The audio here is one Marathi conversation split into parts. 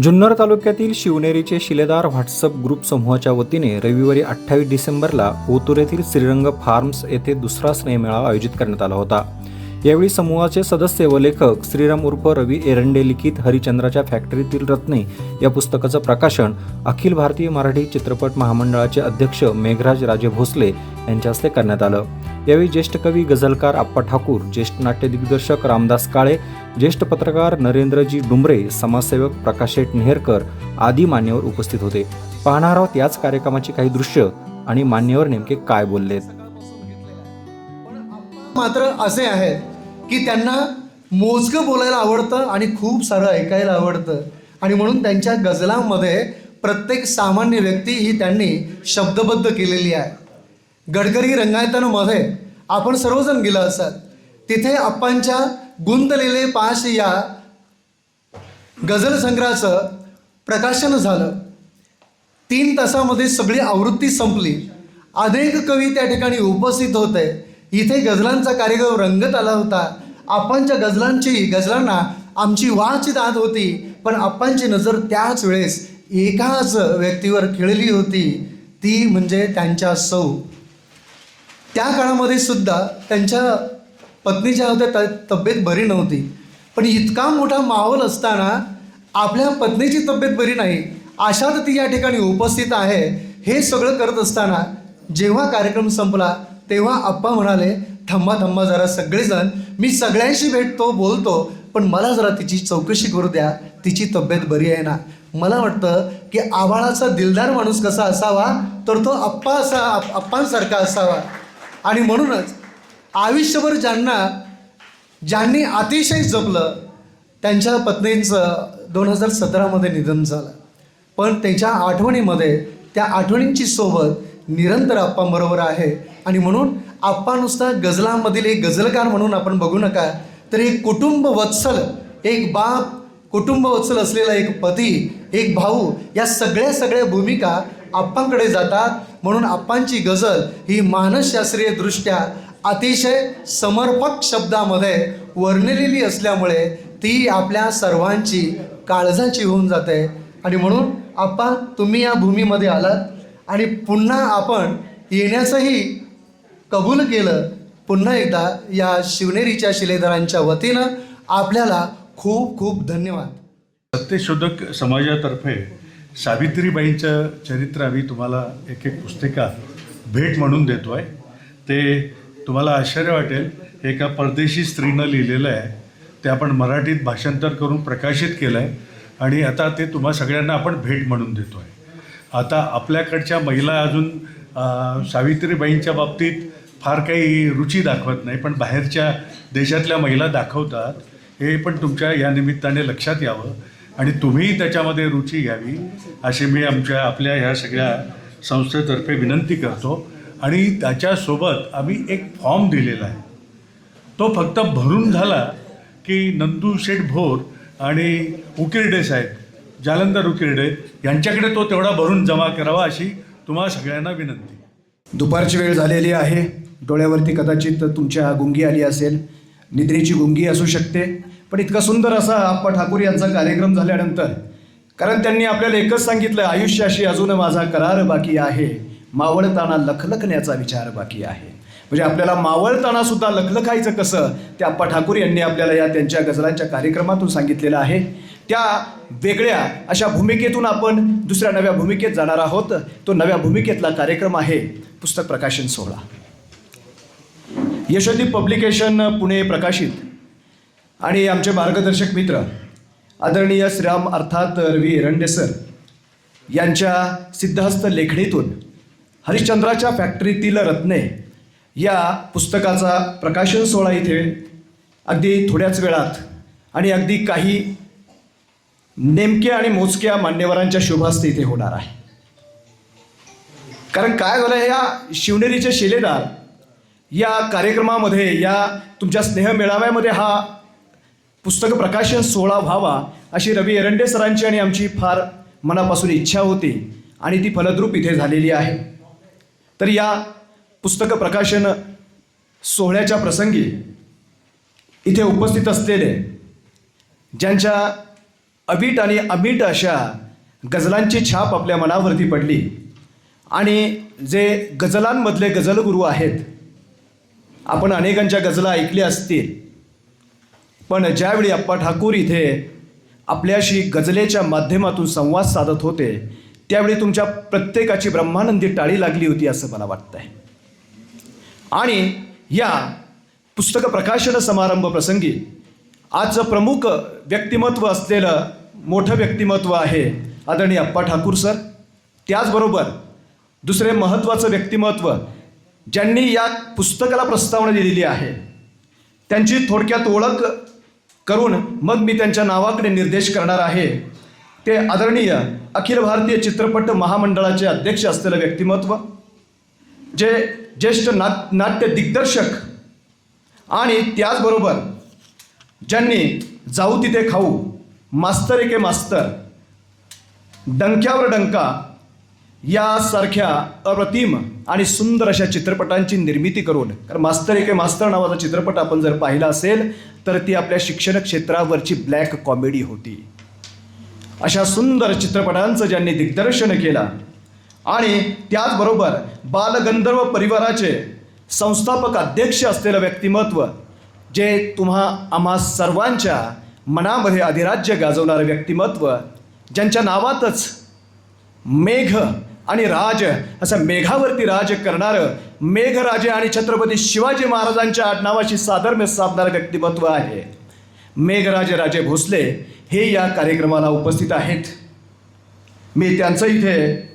जुन्नर तालुक्यातील शिवनेरीचे शिलेदार व्हॉट्सअप ग्रुप समूहाच्या वतीने रविवारी 28 डिसेंबरला ओतूर येथील श्रीरंग फार्म्स येथे दुसरा स्नेहमेळावा आयोजित करण्यात आला होता। यावेळी समूहाचे सदस्य व लेखक श्रीराम उर्फ रवी एरंडे लिखित हरिश्चंद्राच्या फॅक्टरीतील रत्ने या पुस्तकाचं प्रकाशन अखिल भारतीय मराठी चित्रपट महामंडळाचे अध्यक्ष मेघराज राजे भोसले यांच्या हस्ते करण्यात आलं। यावेळी ज्येष्ठ कवी गझलकार आप्पा ठाकूर, ज्येष्ठ नाट्य दिग्दर्शक रामदास काळे, ज्येष्ठ पत्रकार नरेंद्रजी डुंबरे, समाजसेवक प्रकाश शेठ नेहरकर आदी मान्यवर उपस्थित होते। पाहणार आहोत याच कार्यक्रमाची काही दृश्य आणि मान्यवर नेमके काय बोललेत। मात्र असे आहेत की त्यांना मोजकं बोलायला आवडतं आणि खूप सारं ऐकायला आवडतं आणि म्हणून त्यांच्या गझलांमध्ये प्रत्येक सामान्य व्यक्ती ही त्यांनी शब्दबद्ध केलेली आहे। गडकरी रंगायतनमध्ये आपण सर्वजण गेला असाल, तिथे आप्पांच्या गुंतलेले पाश या गझल संग्रहाचं प्रकाशन झालं। 3 तासामध्ये सगळी आवृत्ती संपली। अनेक कवी त्या ठिकाणी उपस्थित होते। इथे गझलांचा कार्यक्रम रंगत आला होता। आप्पांच्या गझलांना आमची वाच दाद होती, पण आप्पांची नजर त्याच वेळेस एकाच व्यक्तीवर खिळली होती, ती म्हणजे त्यांच्या सौ। त्या काळामध्ये सुद्धा त्यांच्या पत्नीच्या होत्या तब्येत बरी नव्हती, पण इतका मोठा माहोल असताना आपल्या पत्नीची तब्येत बरी नाही अशात ती या ठिकाणी उपस्थित आहे। हे सगळं करत असताना जेव्हा कार्यक्रम संपला तेव्हा आप्पा म्हणाले, थांबा थांबा जरा सगळेजण, मी सगळ्यांशी भेटतो बोलतो, पण मला जरा तिची चौकशी करू द्या, तिची तब्येत बरी आहे ना। मला वाटतं की आबाळाचा दिलदार माणूस कसा असावा तर तो आप्पांसारखा असावा। आणि म्हणूनच आयुष्यभर ज्यांनी अतिशय जपलं, त्यांच्या पत्नींचं 2017मध्ये निधन झालं, पण त्याच्या आठवणीमध्ये त्या आठवणींची सोबत निरंतर आप्पांबरोबर आहे। आणि म्हणून आप्पा नुसता गझलांमधील एक गझलकार म्हणून आपण बघू नका, तर एक कुटुंबवत्सल, एक बाप, कुटुंबवत्सल असलेला एक पती, एक भाऊ, या सगळ्या भूमिका आप्पांकडे जातात। म्हणून आप्पांची गझल ही मानसशास्त्रीय दृष्ट्या अतिशय समर्पक शब्दामध्ये वर्णलेली असल्यामुळे ती आपल्या सर्वांची काळजाची होऊन जाते। आणि म्हणून आप्पा, तुम्ही या भूमीमध्ये आलात आणि पुन्हा आपण येण्याचंही कबूल केलं। पुन्हा एकदा या शिवनेरीच्या शिलेदारांच्या वतीनं आपल्याला खूप खूप धन्यवाद। सत्यशोधक समाजातर्फे सावित्रीबाईंचं चरित्र आम्ही तुम्हाला एक पुस्तिका भेट म्हणून देतो आहे। ते तुम्हाला आश्चर्य वाटेल, एका परदेशी स्त्रीनं लिहिलेलं आहे, ते आपण मराठीत भाषांतर करून प्रकाशित केलं आहे आणि आता ते तुम्हा सगळ्यांना आपण भेट म्हणून देतो आहे। आता आपल्याकडच्या महिला अजून सावित्रीबाईंच्या बाबतीत फार काही रुची दाखवत नाही, पण बाहेरच्या देशातल्या महिला दाखवतात, हे पण तुमच्या या निमित्ताने लक्षात यावं आणि तुम्ही त्याच्यामध्ये रुची घ्यावी अशी मी आपल्या ह्या सगळ्या संस्थेतर्फे विनंती करतो। आणि त्याच्यासोबत आम्ही एक फॉर्म दिलेला आहे, तो फक्त भरून झाला की नंदू शेठ भोर आणि उकिरडे साहेब, जालंधर उकिरडे यांच्याकडे तो तेवढा भरून जमा करावा अशी तुम्हाला सगळ्यांना विनंती। दुपारची वेळ झालेली आहे, डोळ्यावरती कदाचित तुमच्या गुंगी आली असेल, निद्रेची गुंगी असू शकते, पण इतका सुंदर असा आप्पा ठाकूर यांचा कार्यक्रम झाल्यानंतर, कारण त्यांनी आपल्याला एकच सांगितलं, आयुष्याशी अजून माझा करार बाकी आहे, मावळताना लखलखण्याचा विचार बाकी आहे। म्हणजे आपल्याला मावळताना सुद्धा लखलखायचं कसं, ते आप्पा ठाकूर यांनी आपल्याला या त्यांच्या गझलांच्या कार्यक्रमातून सांगितलेलं आहे। त्या वेगळ्या अशा भूमिकेतून आपण दुसऱ्या नव्या भूमिकेत जाणार आहोत। तो नव्या भूमिकेतला कार्यक्रम आहे पुस्तक प्रकाशन सोहळा। यशोदीप पब्लिकेशन पुणे प्रकाशित आणि आमचे मार्गदर्शक मित्र आदरणीय श्रीराम अर्थात रवी एरंडे सर यांच्या सिद्धहस्त लेखणीतून हरिश्चंद्राच्या फॅक्टरीतील रत्ने या पुस्तकाचा प्रकाशन सोहळा इथे अगदी थोड्याच वेळात आणि अगदी काही नेमक्या आणि मोजक्या मान्यवरांच्या शुभहस्ते इथे होणार आहे। कारण काय झालं, या शिवनेरीचे शिलेदार या कार्यक्रमामध्ये, या तुमच्या स्नेहमेळाव्यामध्ये हा पुस्तक प्रकाशन सोहळा व्हावा अशी रवी एरंडे सरांची आणि आमची फार मनापासून इच्छा होती आणि ती फलद्रूप इथे झालेली आहे। तर या पुस्तक प्रकाशन सोहळ्याच्या प्रसंगी इथे उपस्थित असलेले ज्यांच्या अवीट आणि अमीट अशा गझलांची छाप आपल्या मनावरती पडली आणि जे गझलांमधले गझलगुरू आहेत, आपण अनेकांच्या गझला ऐकल्या असतील, पण ज्यावेळी अप्पा ठाकूर इथे आपल्याशी गझलेच्या माध्यमातून संवाद साधत होते त्यावेळी तुमच्या प्रत्येकाची ब्रह्मानंदी टाळी लागली होती असं मला वाटतंय. आणि या पुस्तक प्रकाशन समारंभ प्रसंगी आजचं प्रमुख व्यक्तिमत्व असलेलं मोठं व्यक्तिमत्व आहे आदरणीय अप्पा ठाकूर सर. त्याचबरोबर दुसरे महत्त्वाचं व्यक्तिमत्व ज्यांनी या पुस्तकाला प्रस्तावना दिलेली आहे, त्यांची थोडक्यात ओळख करून मग मी त्यांच्या नावाकडे निर्देश करणार आहे. ते आदरणीय अखिल भारतीय चित्रपट महामंडळाचे अध्यक्ष असलेलं व्यक्तिमत्व, जे ज्येष्ठ नाट्य दिग्दर्शक आणि त्याचबरोबर ज्यांनी जाऊ तिथे खाऊ, मास्तर एके मास्तर, डंक्यावर डंका यासारख्या अप्रतिम आणि सुंदर अशा चित्रपटांची निर्मिती करून, कारण मास्तर एके मास्तर नावाचा चित्रपट आपण जर पाहिला असेल तर ती आपल्या शिक्षण क्षेत्रावरची ब्लॅक कॉमेडी होती. अशा सुंदर चित्रपटांचं ज्यांनी दिग्दर्शन केलं आणि त्याचबरोबर बालगंधर्व परिवाराचे संस्थापक अध्यक्ष असलेलं व्यक्तिमत्व, जे आम्हा सर्वांच्या मनामध्ये अधिराज्य गाजवणारं व्यक्तिमत्व, ज्यांच्या नावातच मेघ आणि राज असं मेघावरती राज करणारं मेघराजे आणि छत्रपती शिवाजी महाराजांच्या आडनावाशी साधर्म्य साधणारं व्यक्तिमत्व आहे. मेघराजे राजे भोसले हे या कार्यक्रमाला उपस्थित आहेत. मी त्यांचं इथे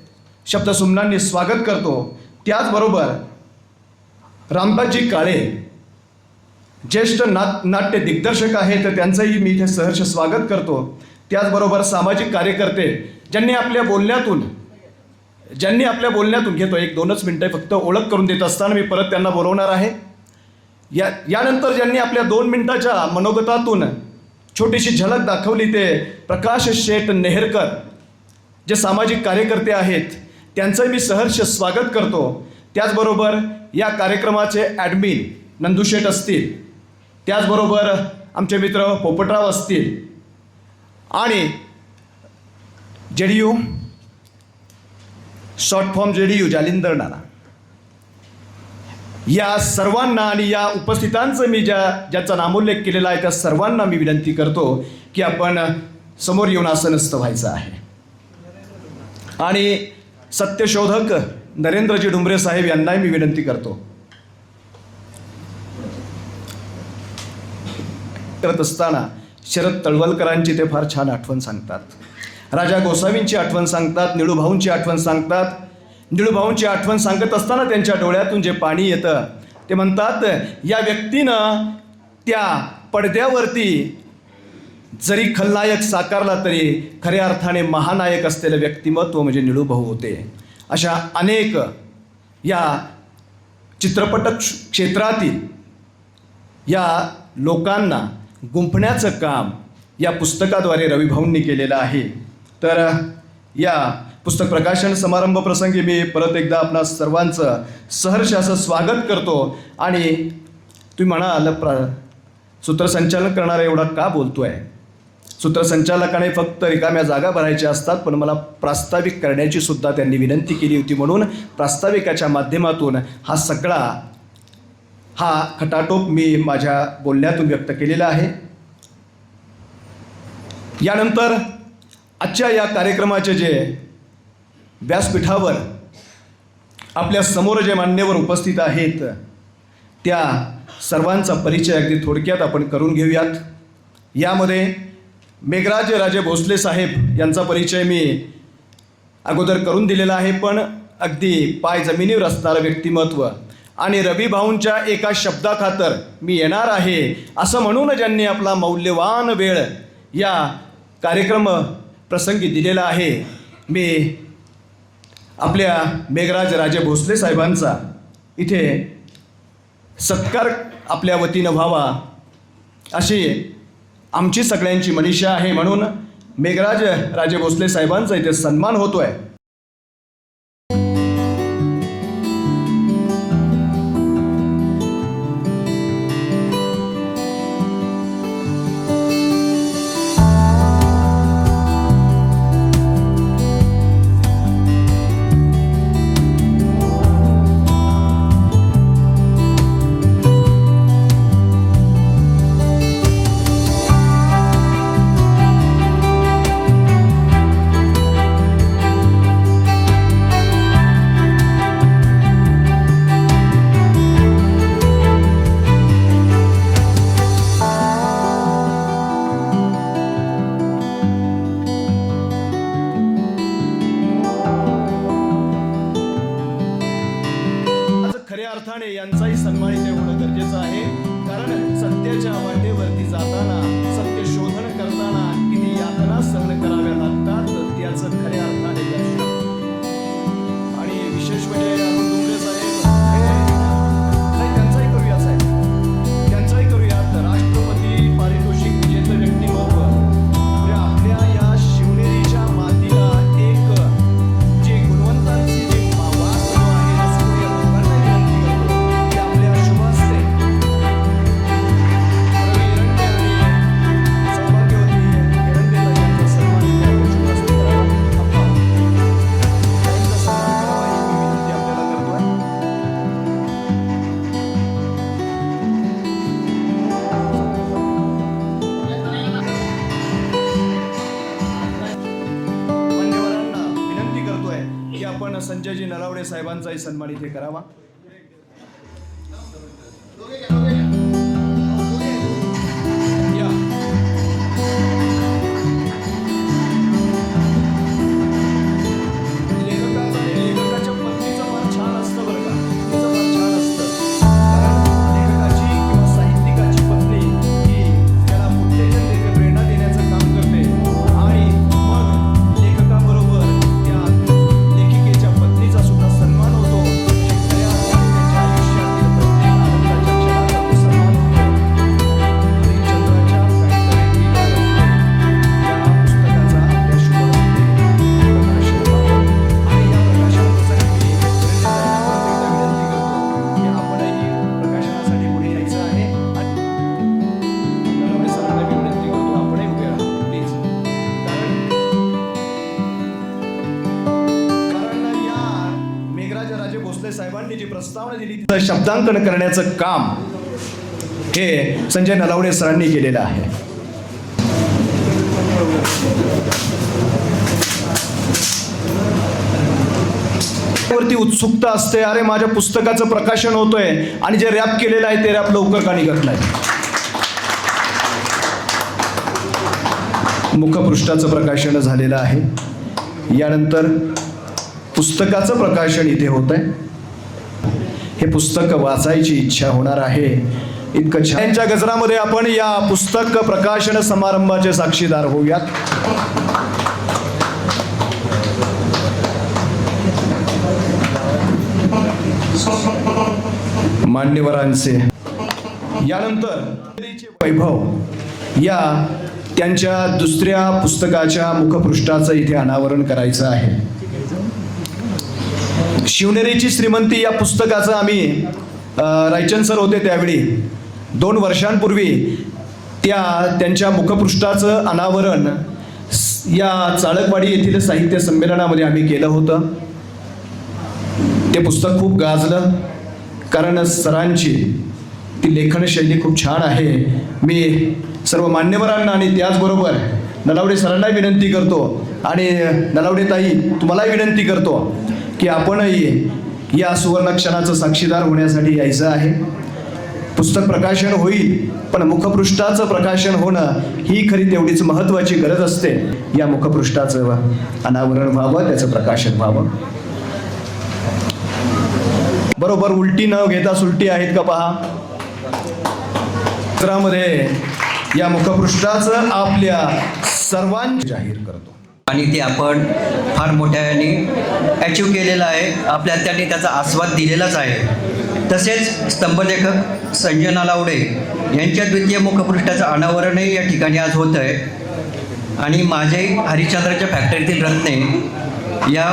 शब्दसुमनांनी स्वागत करतो. त्याचबरोबर रामदासजी काळे ज्येष्ठ नाट्य दिग्दर्शक आहेत, त्यांचंही मी इथे सहर्ष स्वागत करतो. त्याचबरोबर सामाजिक कार्यकर्ते ज्यांनी आपल्या बोलण्यातून घेतो, 1-2 मिनटं फक्त ओळख करून देत असताना मी परत त्यांना बोलवणार आहे. यानंतर ज्यांनी आपल्या 2 मिनिटाच्या मनोगतातून छोटीशी झलक दाखवली ते प्रकाश शेठ नेहरकर, जे सामाजिक कार्यकर्ते आहेत, त्यांचंही मी सहर्ष स्वागत करतो. त्याचबरोबर या कार्यक्रमाचे ॲडमिन नंदूशेठ असतील, त्याचबरोबर आमचे मित्र पोपटराव असतील आणि JDU short form JDU Jalindar Nana, या सर्वांना आणि या उपस्थितांचं मी ज्याचा नामोल्लेख केलेला आहे त्या सर्वांना मी विनंती करतो की आपण समोर येऊन आसनस्थ व्हायचं आहे. आणि सत्यशोधक नरेंद्रजी डुंबरे साहेब यांनाही मी विनंती करतो. करत असताना शरद तळवलकरांची ते फार छान आठवण सांगतात, राजा गोसावींची आठवण सांगतात, निळूभाऊंची आठवण सांगतात. निळूभाऊंची आठवण सांगत असताना त्यांच्या डोळ्यातून जे पाणी येतं ते म्हणतात, या व्यक्तीनं त्या पडद्यावरती जरी खलनायक साकारला तरी खऱ्या अर्थाने महानायक असलेलं व्यक्तिमत्व म्हणजे निळूभाऊ होते. अशा अनेक या चित्रपट क्षेत्रातील या लोकांना गुंफण्याचं काम या पुस्तकाद्वारे रविभाऊंनी केलेलं आहे. तर या पुस्तक प्रकाशन समारंभ प्रसंगी मी परत एकदा आपणा सर्वांचं सहर्ष असं स्वागत करतो. आणि तुम्ही म्हणाल सूत्रसंचालन करणारा एवढा का बोलतोय? सूत्रसंचालकाने फक्त रिकाम्या जागा भरायच्या असतात, पण मला प्रास्ताविक करण्याची सुद्धा त्यांनी विनंती केली होती, म्हणून प्रास्ताविकाच्या माध्यमातून हा खटाटोप मी माझ्या बोलण्यातून व्यक्त केलेला आहे. यानंतर आजच्या या कार्यक्रमाचे जे व्यासपीठावर आपल्या समोर जे मान्यवर उपस्थित आहेत त्या सर्वांचा परिचय अगदी थोडक्यात आपण करून घेऊयात. यामध्ये मेघराज राजे भोसले साहेब यांचा परिचय मी अगोदर करून दिलेला आहे, पण अगदी पाय जमिनीवर असणारं व्यक्तिमत्व आणि रविभाऊंच्या एका शब्दाखातर मी येणार आहे असं म्हणून ज्यांनी आपला मौल्यवान वेळ या कार्यक्रम प्रसंगी दिलेला आहे, मी आपल्या मेघराज राजे भोसले साहेबांचा इथे सत्कार आपल्या वतीनं व्हावा अशी आमची सगळ्यांची मनीषा आहे. म्हणून मेघराज राजे भोसले साहेबांचा इथे सन्मान होतोय. संजयजी नलावडे साहेबांचाही सन्मान इथे करावा. या. लेखकाच्या पत्नीचं फार छान असतं बरं का, तिचं फार छान असतं. कारण लेखकाची किंवा साहित्यिकाची पत्नी ही त्याला पुढच्या प्रेरणा देण्याचं काम करते आणि मग लेखकाबरोबर त्या लेखिकेच्या पत्नीचा सुद्धा सन्मान होतो. त्यांच्या आयुष्यातील प्रत्येक आनंदाच्या क्षणाचा तो सन्मान होतो. हरिश्चंद्राच्या फॅक्टरीतील या पुस्तकाचा आपल्या शुभ हस्ते प्रकाशन व्हावं आणि या प्रकाशनासाठी विनंती करतो की आपणही प्रकाशनासाठी पुढे यायचं आहे आणि नलावडे सरांना मी विनंती करतो आपणही उभे राहा प्लीज. कारण या मेघराज राजे भोसले साहेबांनी जी प्रस्तावना दिली तिचं शब्दांकन करण्याचं काम हे संजय नलावडे सरांनी केलेलं आहे. वरती उत्सुकता असते, अरे माझ्या पुस्तकाचं प्रकाशन होतंय आणि जे रॅप केलेलं आहे ते रॅप लवकर का निघत नाही. मुखपृष्ठाचं प्रकाशन झालेलं आहे. यानंतर पुस्तकाचं प्रकाशन इथे होत आहे. हे पुस्तक वाचायची इच्छा होणार आहे. इतकं छानच्या गजरामध्ये आपण या पुस्तक प्रकाशन समारंभाचे साक्षीदार होऊयात. मान्यवरांचे यानंतर वैभव या त्यांच्या दुसऱ्या पुस्तकाच्या मुखपृष्ठाचं इथे अनावरण करायचं आहे. शिवनेरीची श्रीमंती या पुस्तकाचं आम्ही रायचंद सर होते त्यावेळी 2 वर्षांपूर्वी त्यांच्या मुखपृष्ठाचं अनावरण या चाळकवाडी येथील साहित्य संमेलनामध्ये आम्ही केलं होतं. ते पुस्तक खूप गाजलं कारण सरांची ती लेखनशैली खूप छान आहे. मी सर्व मान्यवरांना आणि त्याचबरोबर नलावडे सरांना विनंती करतो आणि नलावडे ताई तुम्हालाही विनंती करतो की आपणही या सुवर्णक्षणाचं साक्षीदार होण्यासाठी यायचं आहे. पुस्तक प्रकाशन होईल पण मुखपृष्ठाचं प्रकाशन होणं ही खरी तेवढीच महत्त्वाची गरज असते. या मुखपृष्ठाचं अनावरण व्हावं, त्याचं प्रकाशन व्हावं. बरोबर उलटी न घेता सुलटी आहेत का पहा. चित्रामध्ये या मुखपृष्ठाचं आपल्या सर्वांची जाहीर करतो आणि ते आपण फार मोठ्याने अचीव केलेलं आहे. आपल्याला त्यांनी त्याचा आस्वाद दिलेलाच आहे. तसेच स्तंभलेखक संजय नलावडे यांच्या द्वितीय मुखपृष्ठाचं अनावरणही या ठिकाणी आज होतं आहे. आणि माझे हरिश्चंद्राच्या फॅक्टरीतील रत्ने या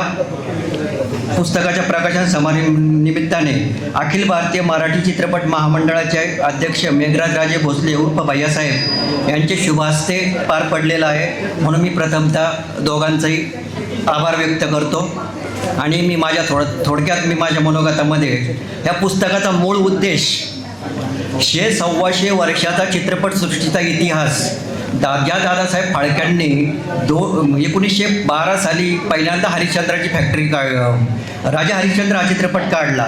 पुस्तकाच्या प्रकाशन समारंभानिमित्ताने अखिल भारतीय मराठी चित्रपट महामंडळाचे अध्यक्ष मेघराज राजे भोसले उर्फ भैयासाहेब यांचे शुभ हस्ते पार पडलेला आहे. म्हणून मी प्रथमतः दोघांचाही आभार व्यक्त करतो. आणि मी माझ्या थोडक्यात मी माझ्या मनोगतामध्ये या पुस्तकाचा मूळ उद्देश 100-125 वर्षाचा चित्रपटसृष्टीचा इतिहास ज्या दादासाहेब फाळक्यांनी 1912 साली पहिल्यांदा हरिश्चंद्राची फॅक्टरी राजा हरिश्चंद्र हा चित्रपट काढला.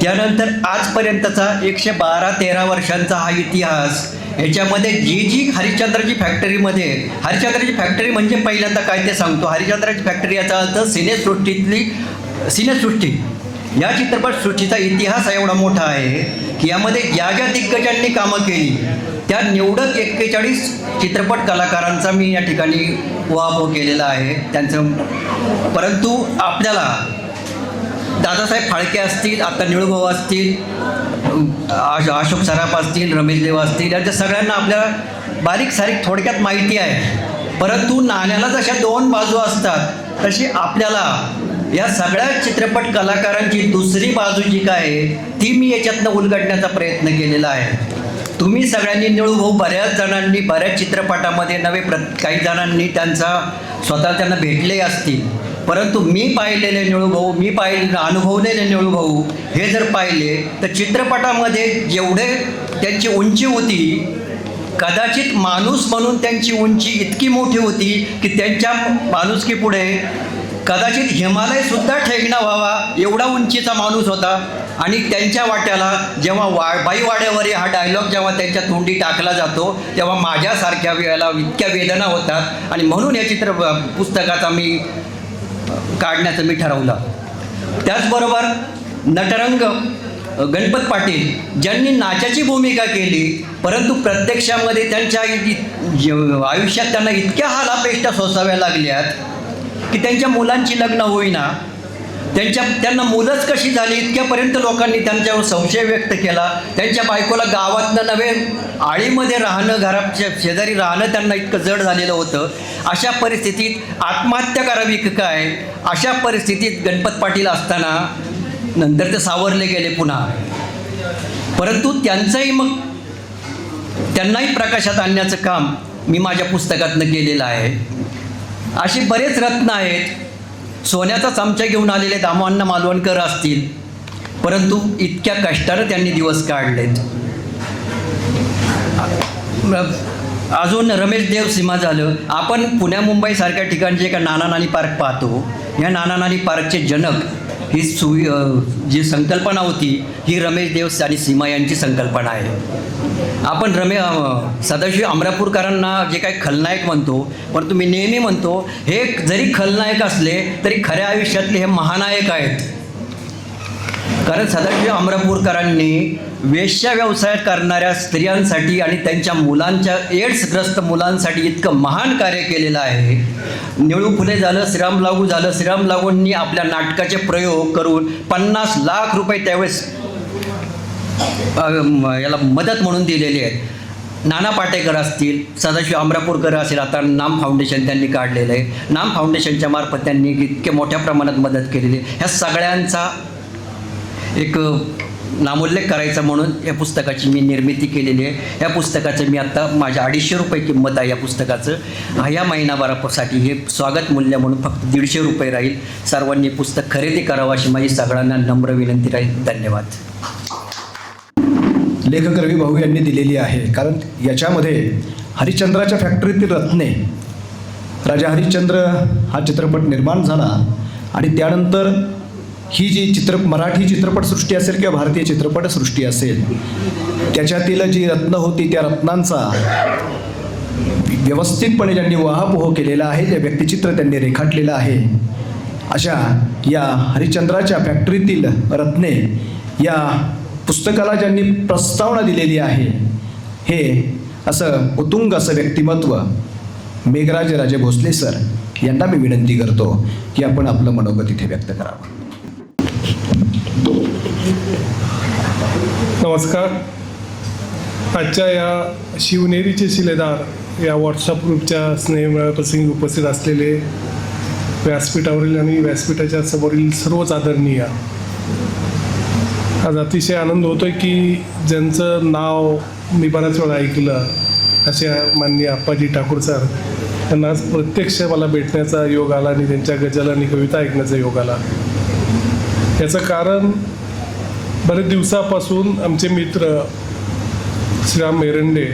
त्यानंतर आजपर्यंतचा 112-13 वर्षांचा हा इतिहास, याच्यामध्ये जी हरिश्चंद्राची फॅक्टरी म्हणजे पहिल्यांदा काय ते सांगतो. हरिश्चंद्राची फॅक्टरी याचा अर्थ सिनेसृष्टी या चित्रपटसृष्टीचा इतिहास एवढा मोठा आहे की यामध्ये ज्या दिग्गजांनी कामं केली त्या निवडक 41 चित्रपट कलाकारांचा मी या ठिकाणी उहापोह केलेला आहे त्यांचं. परंतु आपल्याला दादासाहेब फाळके असतील, आता निळूभाऊ असतील, अशोक सराफ असतील, रमेश देव असतील, यांच्या सगळ्यांना आपल्याला बारीक सारीक थोडक्यात माहिती आहे. परंतु नाण्याला जशा 2 बाजू असतात तशी आपल्याला या सगळ्या चित्रपट कलाकारांची दुसरी बाजू जी काय आहे ती मी याच्यातनं उलगडण्याचा प्रयत्न केलेला आहे. तुम्ही सगळ्यांनी निळूभाऊ बऱ्याच चित्रपटामध्ये काही जणांनी त्यांना भेटले असतील. परंतु मी पाहिलेले निळूभाऊ, अनुभवलेले निळूभाऊ हे जर पाहिले तर चित्रपटामध्ये जेवढे त्यांची उंची होती, कदाचित माणूस म्हणून त्यांची उंची इतकी मोठी होती की त्यांच्या माणुसकीपुढे कदाचित हिमालयसुद्धा ठेकणा व्हावा एवढा उंचीचा माणूस होता. आणि त्यांच्या वाट्याला जेव्हा बाईवाड्यावर हा डायलॉग जेव्हा त्यांच्या तोंडी टाकला जातो तेव्हा माझ्यासारख्या वेळेला इतक्या वेदना होतात. आणि म्हणून या पुस्तकाचा मी काढण्याचं मी ठरवलं. त्याचबरोबर नटरंग गणपत पाटील ज्यांनी नाचाची भूमिका केली, परंतु प्रत्यक्षामध्ये त्यांच्या आयुष्यात त्यांना इतक्या हालापेष्टा सोसाव्या लागल्यात की त्यांच्या मुलांची लग्न होईना, त्यांना मुलंच कशी झाली इतक्यापर्यंत लोकांनी त्यांच्यावर संशय व्यक्त केला. त्यांच्या बायकोला गावातनं नव्हे आळीमध्ये राहणं, घराच्या शेजारी राहणं त्यांना इतकं जड झालेलं होतं. अशा परिस्थितीत आत्महत्या करावी की काय, अशा परिस्थितीत गणपत पाटील असताना नंतर ते सावरले गेले पुन्हा. परंतु त्यांनाही प्रकाशात आणण्याचं काम मी माझ्या पुस्तकातनं केलेलं आहे. असे बरेच रत्न आहेत. सोन्याचा चमचा घेऊन आलेले दामोअण्णा मालवणकर असतील, परंतु इतक्या कष्टानं त्यांनी दिवस काढलेत. अजून रमेश देव सीमा झालं. आपण पुण्या मुंबईसारख्या ठिकाणी जे का नाना नानी पार्क पाहतो, या नाना नानी पार्कचे जनक ही जी संकल्पना होती ही रमेश देव आणि सीमा यांची संकल्पना आहे. आपण सदाशिव अमरापूरकरांना जे काही खलनायक म्हणतो, परंतु मी नेहमी म्हणतो हे जरी खलनायक असले तरी खऱ्या आयुष्यातले हे महानायक आहेत. कारण सदाशिव अमरापूरकरांनी वेश्या व्यवसाय करणाऱ्या स्त्रियांसाठी आणि त्यांच्या मुलांच्या एड्सग्रस्त मुलांसाठी इतकं महान कार्य केलेलं आहे. निळू फुले झालं, श्रीराम लागू झालं. श्रीराम लागूंनी आपल्या नाटकाचे प्रयोग करून 50 लाख रुपये त्यावेळेस याला मदत म्हणून दिलेली आहेत. नाना पाटेकर असतील, सदाशिव अमरापूरकर असेल, आता नाम फाउंडेशन त्यांनी काढलेलं आहे. नाम फाउंडेशनच्या मार्फत त्यांनी इतके मोठ्या प्रमाणात मदत केलेली आहे. ह्या सगळ्यांचा एक नामोल्लेख करायचा म्हणून या पुस्तकाची मी निर्मिती केलेली आहे. या पुस्तकाचं मी आत्ता माझ्या 250 रुपये किंमत आहे या पुस्तकाचं. ह्या महिनाभरासाठी हे स्वागत मूल्य म्हणून फक्त 150 रुपये राहील. सर्वांनी पुस्तक खरेदी करावं अशी माझी सगळ्यांना नम्र विनंती राहील. धन्यवाद. लेखक रवी भाऊ यांनी दिलेली आहे. कारण याच्यामध्ये हरिश्चंद्राच्या फॅक्टरीतील रत्ने, राजा हरिश्चंद्र हा चित्रपट निर्माण झाला आणि त्यानंतर ही जी मराठी चित्रपटसृष्टी असेल किंवा भारतीय चित्रपटसृष्टी असेल, त्याच्यातील जी रत्न होती त्या रत्नांचा व्यवस्थितपणे ज्यांनी वाहापोह केलेला आहे, जे व्यक्तिचित्र त्यांनी रेखाटलेलं आहे, अशा या हरिश्चंद्राच्या फॅक्टरीतील रत्ने या पुस्तकाला ज्यांनी प्रस्तावना दिलेली आहे, हे असं उत्तुंग असं व्यक्तिमत्व मेघराज राजे भोसले सर यांना मी विनंती करतो की आपण आपलं मनोगत इथे व्यक्त करावं. नमस्कार. आजच्या या शिवनेरीचे शिलेदार या व्हॉट्सअप ग्रुपच्या स्नेहमेळाप्रसंगी उपस्थित असलेले व्यासपीठावरील आणि व्यासपीठाच्या समोरील सर्वच आदरणीय, आज अतिशय आनंद होतो आहे की ज्यांचं नाव मी बऱ्याच वेळा ऐकलं अशा माननीय आप्पाजी ठाकूर सर यांना आज प्रत्यक्ष मला भेटण्याचा योग आला आणि त्यांच्या गझल आणि कविता ऐकण्याचा योग आला. याचं कारण बरेच दिवसापासून आमचे मित्र श्रीराम मेरंडे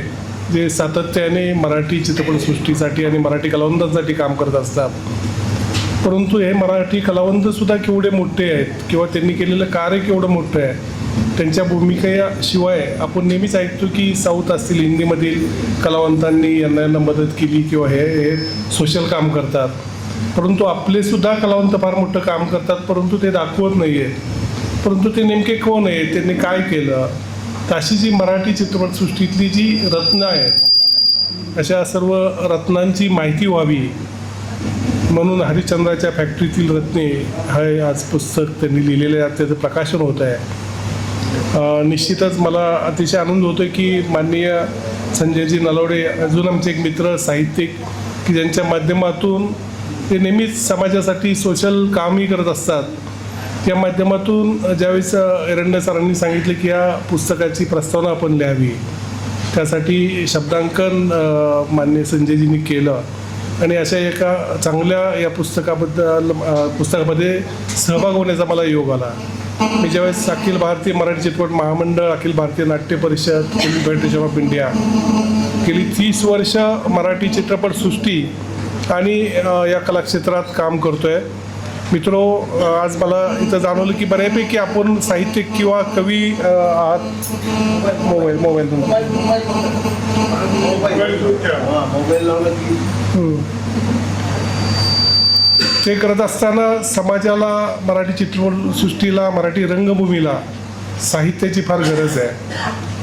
जे सातत्याने मराठी चित्रपटसृष्टीसाठी आणि मराठी कलावंतांसाठी काम करत असतात, परंतु हे मराठी कलावंतसुद्धा केवढे मोठे आहेत किंवा त्यांनी केलेलं कार्य केवढं मोठं आहे, त्यांच्या भूमिकेशिवाय आपण नेहमीच ऐकतो की साऊथ असतील, हिंदीमधील कलावंतांनी यांना मदत केली किंवा हे सोशल काम करतात, परंतु आपलेसुद्धा कलावंत फार मोठं काम करतात, परंतु ते दाखवत नाही आहेत. परंतु ते नेमके कोण आहेत, त्यांनी काय केलं, तर अशी जी मराठी चित्रपटसृष्टीतली जी रत्न आहेत, अशा सर्व रत्नांची माहिती व्हावी म्हणून हरिश्चंद्राच्या फॅक्टरीतील रत्ने हे आज पुस्तक त्यांनी लिहिलेलं आहे, त्याचं प्रकाशन होत आहे. निश्चितच मला अतिशय आनंद होतो की माननीय संजयजी नलवडे अजून आमचे एक मित्र साहित्यिक की ज्यांच्या माध्यमातून ते नेहमीच समाजासाठी सोशल कामही करत असतात, त्या माध्यमातून ज्यावेळेस एरंडे सरांनी सांगितले की या पुस्तकाची प्रस्तावना आपण लिहावी, त्यासाठी शब्दांकन माननीय संजयजींनी केलं आणि अशा एका चांगल्या या पुस्तकामध्ये सहभाग होण्याचा मला योग आला. मी ज्यावेळेस अखिल भारतीय मराठी चित्रपट महामंडळ, Akhil Bharatiya Natya Parishad, film federation of India गेली 30 वर्ष मराठी चित्रपटसृष्टी आणि या कलाक्षेत्रात काम करतो आहे मित्रो, आज मला इथं जाणवलं की बऱ्यापैकी आपण साहित्यिक किंवा कवी आहात. मोबाईल ते करत असताना समाजाला, मराठी चित्रपटसृष्टीला, मराठी रंगभूमीला साहित्याची फार गरज आहे.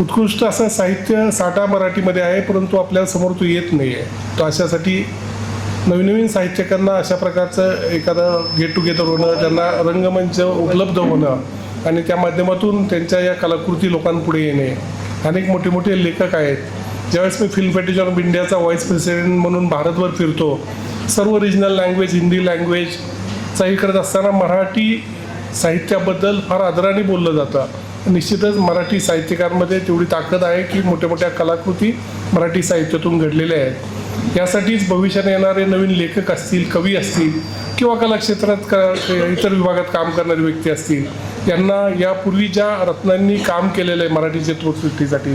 उत्कृष्ट असं साहित्य साठा मराठीमध्ये आहे, परंतु आपल्यासमोर तो येत नाही आहे. तर अशासाठी नवीन साहित्यिकांना अशा प्रकारचं एखादं गेट टुगेदर होणं, त्यांना रंगमंच उपलब्ध होणं आणि त्या माध्यमातून त्यांच्या या कलाकृती लोकांपुढे येणे. अनेक मोठे लेखक आहेत. ज्यावेळेस मी फिल्म फेडरेशन ऑफ इंडियाचा व्हाईस प्रेसिडेंट म्हणून भारतभर फिरतो, सर्व रिजनल लँग्वेज, हिंदी लँग्वेजचाही करत असताना मराठी साहित्याबद्दल फार आदराने बोललं जातं. निश्चितच मराठी साहित्यकारांमध्ये तेवढी ताकद आहे की मोठ्या कलाकृती मराठी साहित्यातून घडलेल्या आहेत. यासाठीच भविष्याने येणारे नवीन लेखक असतील, कवी असतील किंवा कलाक्षेत्रात इतर विभागात काम करणारे व्यक्ती असतील, यांना यापूर्वी ज्या रत्नांनी काम केलेलं आहे मराठी चित्रपटसृष्टीसाठी,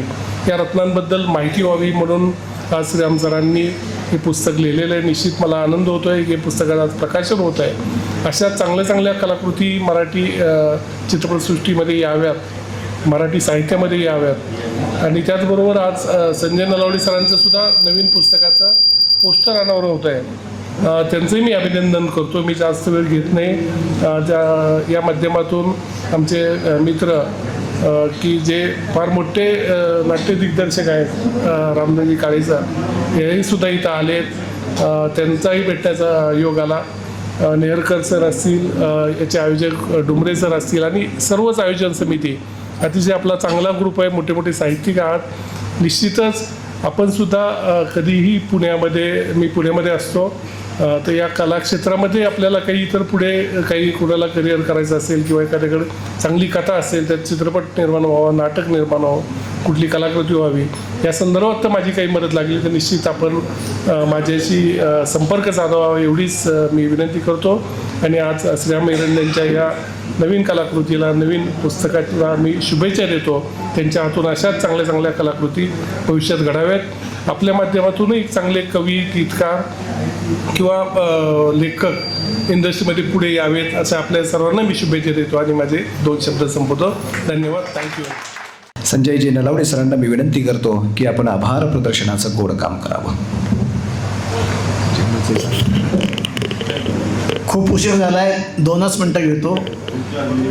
या रत्नांबद्दल माहिती व्हावी म्हणून आज श्रीराम सरांनी हे पुस्तक लिहिलेलं आहे. निश्चित मला आनंद होतो आहे की हे पुस्तकाचं आज प्रकाशन होत आहे. अशा चांगल्या कलाकृती मराठी चित्रपटसृष्टीमध्ये याव्यात, मराठी साहित्यामध्ये याव्यात. आणि त्याचबरोबर आज संजय नलावडे सरांचं सुद्धा नवीन पुस्तकाचं पोस्टर अनावरण होत आहे. त्यांचंही मी अभिनंदन करतो. मी जास्त वेळ घेत नाही. या माध्यमातून आमचे मित्र की जे फार मोठे नाट्य दिग्दर्शक आहेत, रामदासजी काळेचा, हेही सुद्धा इथं आलेत. त्यांचाही भेटण्याचा योग आला. नेहरकर सर असतील, याचे आयोजक डुमरे सर असतील आणि सर्वच आयोजन समिती, अतिशय आपला चांगला ग्रुप आहे. मोठे साहित्यिक आहात. निश्चितच आपण सुद्धा कधीही मी पुण्यामध्ये असतो, तर या कलाक्षेत्रामध्ये आपल्याला काही इतर पुढे काही कुणाला करिअर करायचं असेल किंवा एखाद्याकडे चांगली कथा असेल, त्यात चित्रपट निर्माण व्हावा, नाटक निर्माण व्हावं, कुठली कलाकृती व्हावी, या संदर्भात तर माझी काही मदत लागली तर निश्चित आपण माझ्याशी संपर्क साधावा एवढीच मी विनंती करतो. आणि आज श्रीराम एरंडेंच्या या नवीन कलाकृतीला, नवीन पुस्तकाला मी शुभेच्छा देतो. त्यांच्या हातून अशाच चांगल्या कलाकृती भविष्यात घडाव्यात. आपल्या माध्यमातूनही चांगले कवी, गीतकार किंवा लेखक इंडस्ट्रीमध्ये पुढे यावेत असं आपल्या सर्वांना मी शुभेच्छा देतो आणि माझे 2 शब्द संपवतो. धन्यवाद. थँक्यू. संजयजी नलावडे सरांना मी विनंती करतो की आपण आभार प्रदर्शनाचं गोड काम करावं. खूप उशीर झाला आहे, 2च मिनटं घेतो.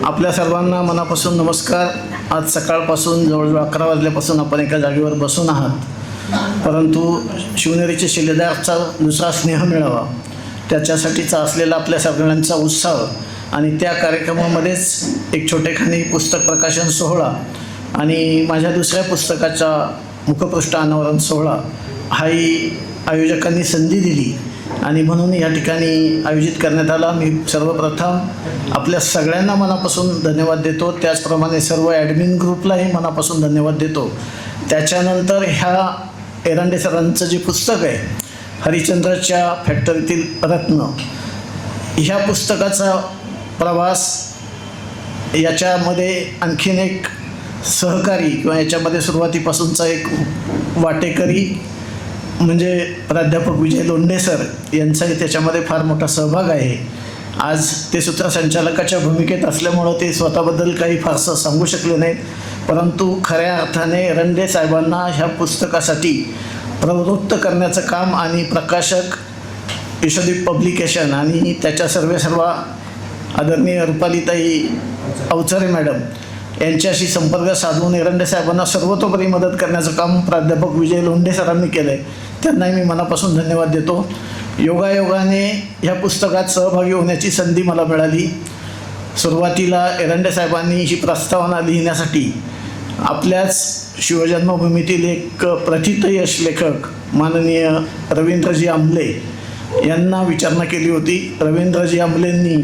आपल्या सर्वांना मनापासून नमस्कार. आज सकाळपासून जवळजवळ 11 वाजल्यापासून आपण एका जागेवर बसून आहात, परंतु शिवनेरीचे शिलेदारचा दुसरा स्नेह मिळावा त्याच्यासाठीचा असलेला आपल्या सगळ्यांचा उत्साह आणि त्या कार्यक्रमामध्येच एक छोटेखानी पुस्तक प्रकाशन सोहळा आणि माझ्या दुसऱ्या पुस्तकाचा मुखपृष्ठ अनावरण सोहळा हाही आयोजकांनी संधी दिली आणि म्हणून या ठिकाणी आयोजित करण्यात आला. मी सर्वप्रथम आपल्या सगळ्यांना मनापासून धन्यवाद देतो. त्याचप्रमाणे सर्व ॲडमिन ग्रुपलाही मनापासून धन्यवाद देतो. त्याच्यानंतर ह्या एरंडे सरांचं जे पुस्तक आहे, हरिश्चंद्रच्या फॅक्टरीतील रत्न, ह्या पुस्तकाचा प्रवास, याच्यामध्ये आणखीन एक सहकारी किंवा याच्यामध्ये सुरुवातीपासूनचा एक वाटेकरी म्हणजे प्राध्यापक विजय लोंढे सर यांचाही त्याच्यामध्ये फार मोठा सहभाग आहे. आज ते सूत्रसंचालकाच्या भूमिकेत असल्यामुळं ते स्वतःबद्दल काही फारसं सांगू शकले नाहीत, परंतु खऱ्या अर्थाने एरंडे साहेबांना ह्या पुस्तकासाठी प्रवृत्त करण्याचं काम आणि प्रकाशक यशोदीप पब्लिकेशन आणि त्याच्या सर्व आदरणीय रुपालीताई अवचरे मॅडम यांच्याशी संपर्क साधून एरंडे साहेबांना सर्वतोपरी मदत करण्याचं काम प्राध्यापक विजय लोंढे सरांनी केलं आहे. त्यांनाही मी मनापासून धन्यवाद देतो. योगायोगाने ह्या पुस्तकात सहभागी होण्याची संधी मला मिळाली. सुरुवातीला एरंडे साहेबांनी ही प्रस्तावना लिहिण्यासाठी आपल्याच शिवजन्मभूमीतील एक प्रथित यश लेखक माननीय रवींद्रजी आंबले यांना विचारणा केली होती. रवींद्रजी आंबलेंनी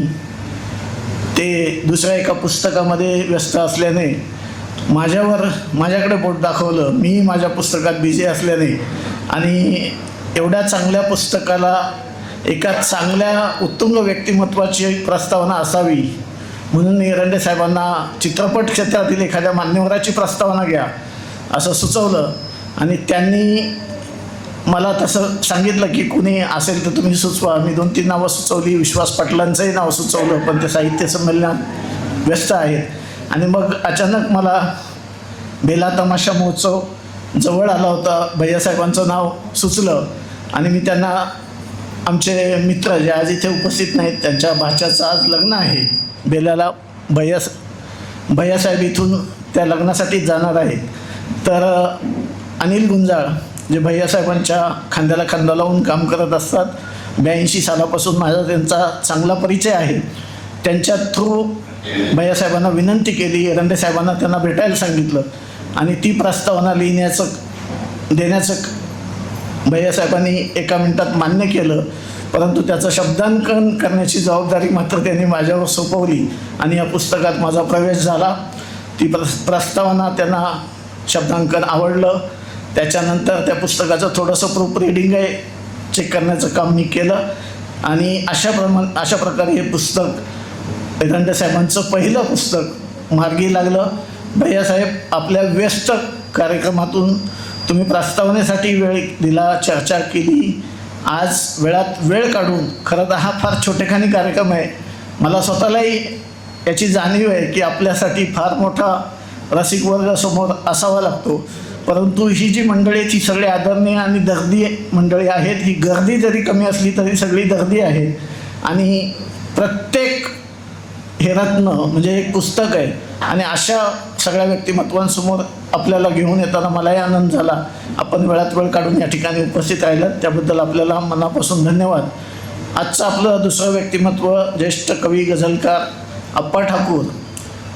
ते दुसऱ्या एका पुस्तकामध्ये व्यस्त असल्याने माझ्याकडे बोट दाखवलं. मी माझ्या पुस्तकात बिझी असल्याने आणि एवढ्या चांगल्या पुस्तकाला एका चांगल्या उत्तुंग व्यक्तिमत्वाची प्रस्तावना असावी म्हणून एरंडे साहेबांना चित्रपट क्षेत्रातील एखाद्या मान्यवराची प्रस्तावना घ्या असं सुचवलं आणि त्यांनी मला तसं सांगितलं की कुणी असेल तर तुम्ही सुचवा. मी 2-3 नावं सुचवली. विश्वास पाटलांचंही नाव सुचवलं, पण ते साहित्य संमेलनात व्यस्त आहेत. आणि मग अचानक मला बेला तमाशा महोत्सव जवळ आला होता. भैयासाहेबांचं नाव सुचलं आणि मी त्यांना, आमचे मित्र जे आज इथे उपस्थित नाहीत, त्यांच्या भाच्याचं आज लग्न आहे बेलाला. भैयासाहेब इथून त्या लग्नासाठी जाणार आहेत. तर अनिल गुंजाळ जे भैयासाहेबांच्या खांद्याला खांदा लावून काम करत असतात, 82 सालापासून माझा त्यांचा चांगला परिचय आहे. त्यांच्या थ्रू भैयासाहेबांना विनंती केली, एरंडे साहेबांना त्यांना भेटायला सांगितलं आणि ती प्रस्तावना देण्याचं भैयासाहेबांनी एका मिनिटात मान्य केलं. परंतु त्याचं शब्दांकन करण्याची जबाबदारी मात्र त्यांनी माझ्यावर सोपवली आणि या पुस्तकात माझा प्रवेश झाला. ती प्रस्तावना त्यांना शब्दांकन आवडलं. त्याच्यानंतर त्या पुस्तकाचं थोडंसं प्रूफ रिडिंग आहे चेक करण्याचं काम मी केलं आणि अशा प्रकारे हे पुस्तक एरंडे साहेबांचं पहिलं पुस्तक मार्गी लागलं. भैयासाहेब आपल्या व्यस्त कार्यक्रमातून तुम्ही प्रस्तावनेसाठी वेळ दिला, चर्चा केली, आज वेळात वेळ काढून, खरं तर हा फार छोटेखानी कार्यक्रम आहे. मला स्वतःलाही याची जाणीव आहे की आपल्यासाठी फार मोठा रसिक वर्ग समोर असावा लागतो. परंतु ही जी मंडळी ती सगळी आदरणीय आणि दर्दी मंडळी आहेत. ही गर्दी जरी कमी असली तरी सगळी दर्दी आहे आणि प्रत्येक हे रत्न म्हणजे एक पुस्तक आहे आणि अशा सगळ्या व्यक्तिमत्वांसमोर आपल्याला घेऊन येताना मलाही आनंद झाला. आपण वेळात वेळ काढून या ठिकाणी उपस्थित राहिलात त्याबद्दल आपल्याला मनापासून धन्यवाद. आजचं आपलं दुसरं व्यक्तिमत्व ज्येष्ठ कवी गझलकार आप्पा ठाकूर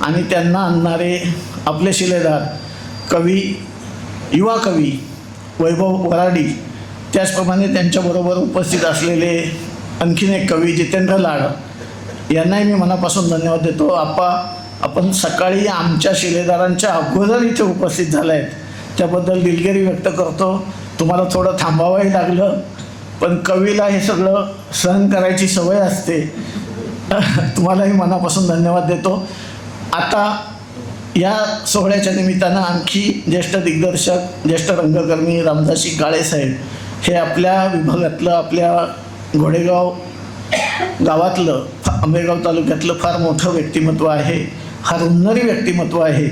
आणि त्यांना आणणारे आपले शिलेदार कवी, युवा कवी वैभव वराडी, त्याचप्रमाणे त्यांच्याबरोबर उपस्थित असलेले आणखीन एक कवी जितेंद्र लाड, यांनाही मी मनापासून धन्यवाद देतो. आप्पा, आपण सकाळी आमच्या शिलेदारांच्या अगोदर इथे उपस्थित झाला आहेत त्याबद्दल दिलगिरी व्यक्त करतो. तुम्हाला थोडं थांबावंही लागलं, पण कवीला हे सगळं सहन करायची सवय असते. तुम्हालाही मनापासून धन्यवाद देतो. आता या सोहळ्याच्या निमित्तानं आणखी ज्येष्ठ दिग्दर्शक, ज्येष्ठ रंगकर्मी रामदासी काळेसाहेब हे आपल्या विभागातलं, आपल्या घोडेगाव गावातलं, आंबेगाव तालुक्यातलं फार मोठं व्यक्तिमत्व आहे, फार हुन्नरी व्यक्तिमत्व आहे.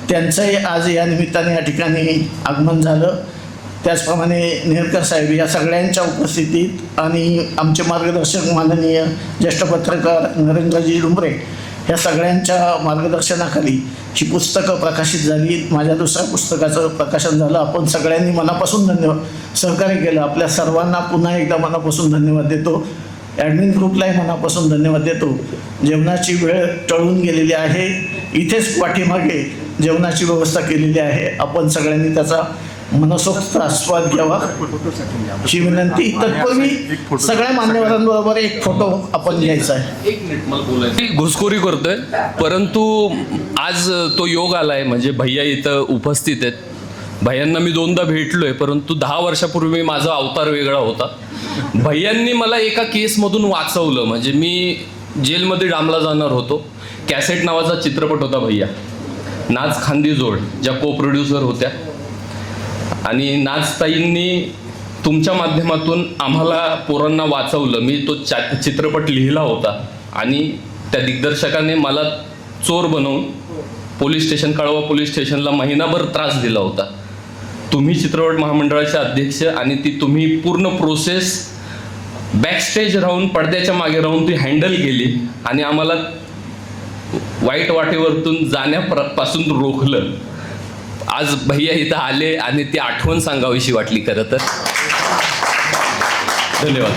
त्यांचंही आज या निमित्ताने या ठिकाणी आगमन झालं. त्याचप्रमाणे नेरकर साहेब या सगळ्यांच्या उपस्थितीत आणि आमचे मार्गदर्शक माननीय ज्येष्ठ पत्रकार नरेंद्रजी डुंबरे ह्या सगळ्यांच्या मार्गदर्शनाखाली ही पुस्तकं प्रकाशित झाली. माझ्या दुसऱ्या पुस्तकाचं प्रकाशन झालं. आपण सगळ्यांनी मनापासून सहकार्य केलं. आपल्या सर्वांना पुन्हा एकदा मनापासून धन्यवाद देतो. ॲडमिन ग्रुपलाही मनापासून धन्यवाद देतो. जेवणाची वेळ टळून गेलेली आहे. इथेच पाठीमागे जेवणाची व्यवस्था केलेली आहे. आपण सगळ्यांनी त्याचा मनसोक्त आस्वाद घ्यावा ही विनंती. तत्पूर्वी सगळ्या मान्यवरांबरोबर एक फोटो आपण घ्यायचा आहे. घुसखोरी करतोय, परंतु आज तो योग आलाय म्हणजे भैया इथं उपस्थित आहेत. भैयांना मी 2दा भेटलोय, परंतु 10 वर्षापूर्वी माझा अवतार वेगळा होता. भैयांनी मला एका केसमधून वाचवलं. म्हणजे मी जेलमध्ये डांबला जाणार होतो. कॅसेट नावाचा चित्रपट होता भैया, नाच खांदी जोड, ज्या को प्रोड्युसर होत्या, आणि नाचताईंनी तुमच्या माध्यमातून आम्हाला पोरांना वाचवलं. मी तो चित्रपट लिहिला होता आणि त्या दिग्दर्शकाने मला चोर बनवून कळवा पोलीस स्टेशनला महिनाभर त्रास दिला होता. तुम्ही चित्रपट महामंडळाचे अध्यक्ष आणि ती तुम्ही पूर्ण प्रोसेस बॅकस्टेज राहून, पडद्याच्या मागे राहून ती हँडल केली आणि आम्हाला वाईट वाटेवरतून जाण्यापासून रोखलं. आज भैया इथं आले आणि ती आठवण सांगावीशी वाटली खरं तर. धन्यवाद.